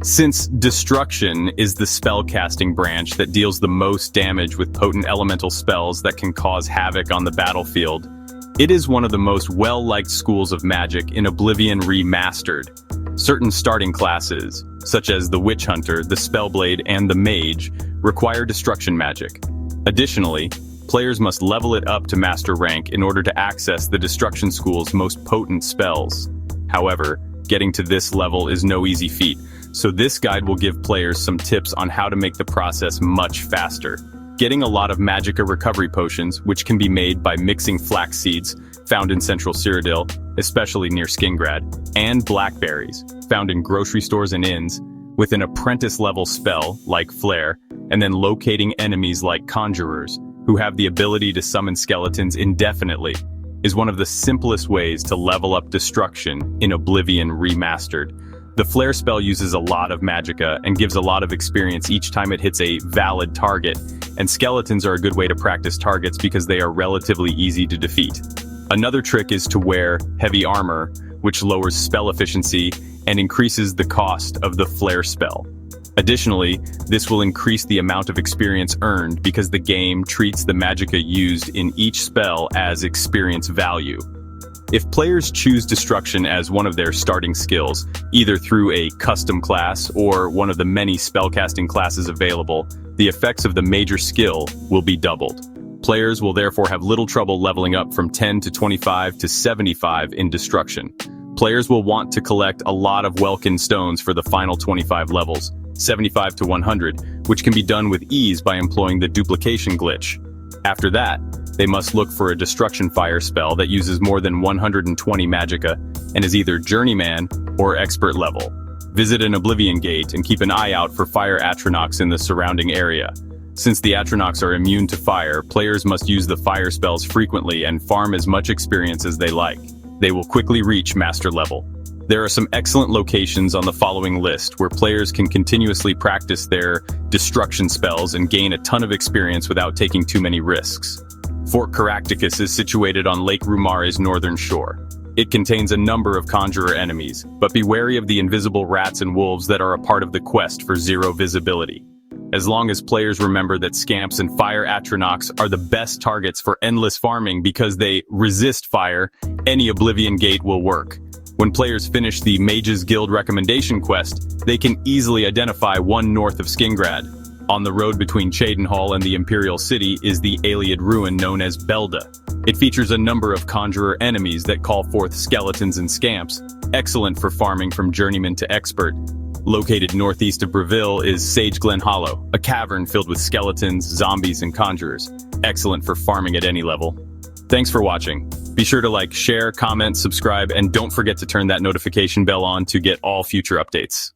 Since Destruction is the spellcasting branch that deals the most damage with potent elemental spells that can cause havoc on the battlefield, it is one of the most well-liked schools of magic in Oblivion Remastered. Certain starting classes, such as the Witch Hunter, the Spellblade, and the Mage, require destruction magic. Additionally, players must level it up to master rank in order to access the Destruction School's most potent spells. However, getting to this level is no easy feat, so this guide will give players some tips on how to make the process much faster. Getting a lot of Magicka recovery potions, which can be made by mixing flax seeds, found in Central Cyrodiil, especially near Skingrad, and blackberries, found in grocery stores and inns, with an apprentice-level spell, like Flare, and then locating enemies like Conjurers, who have the ability to summon skeletons indefinitely, is one of the simplest ways to level up Destruction in Oblivion Remastered. The Flare spell uses a lot of Magicka and gives a lot of experience each time it hits a valid target, and skeletons are a good way to practice targets because they are relatively easy to defeat. Another trick is to wear heavy armor, which lowers spell efficiency and increases the cost of the Flare spell. Additionally, this will increase the amount of experience earned because the game treats the Magicka used in each spell as experience value. If players choose Destruction as one of their starting skills, either through a custom class or one of the many spellcasting classes available, the effects of the major skill will be doubled. Players will therefore have little trouble leveling up from 10 to 25 to 75 in Destruction. Players will want to collect a lot of Welkin stones for the final 25 levels, 75 to 100, which can be done with ease by employing the duplication glitch. After that, they must look for a Destruction Fire spell that uses more than 120 Magicka and is either Journeyman or Expert level. Visit an Oblivion Gate and keep an eye out for fire Atronachs in the surrounding area. Since the Atronachs are immune to fire, players must use the fire spells frequently and farm as much experience as they like. They will quickly reach master level. There are some excellent locations on the following list where players can continuously practice their destruction spells and gain a ton of experience without taking too many risks. Fort Caractacus is situated on Lake Rumare's northern shore. It contains a number of conjurer enemies, but be wary of the invisible rats and wolves that are a part of the quest for zero visibility. As long as players remember that Scamps and Fire Atronachs are the best targets for endless farming because they resist fire, any Oblivion Gate will work. When players finish the Mages Guild recommendation quest, they can easily identify one north of Skingrad. On the road between Cheydinhal and the Imperial City is the Ayleid ruin known as Belda. It features a number of conjurer enemies that call forth skeletons and scamps, excellent for farming from journeyman to expert. Located northeast of Breville is Sage Glen Hollow, a cavern filled with skeletons, zombies, and conjurers, excellent for farming at any level. Thanks for watching. Be sure to like, share, comment, subscribe, and don't forget to turn that notification bell on to get all future updates.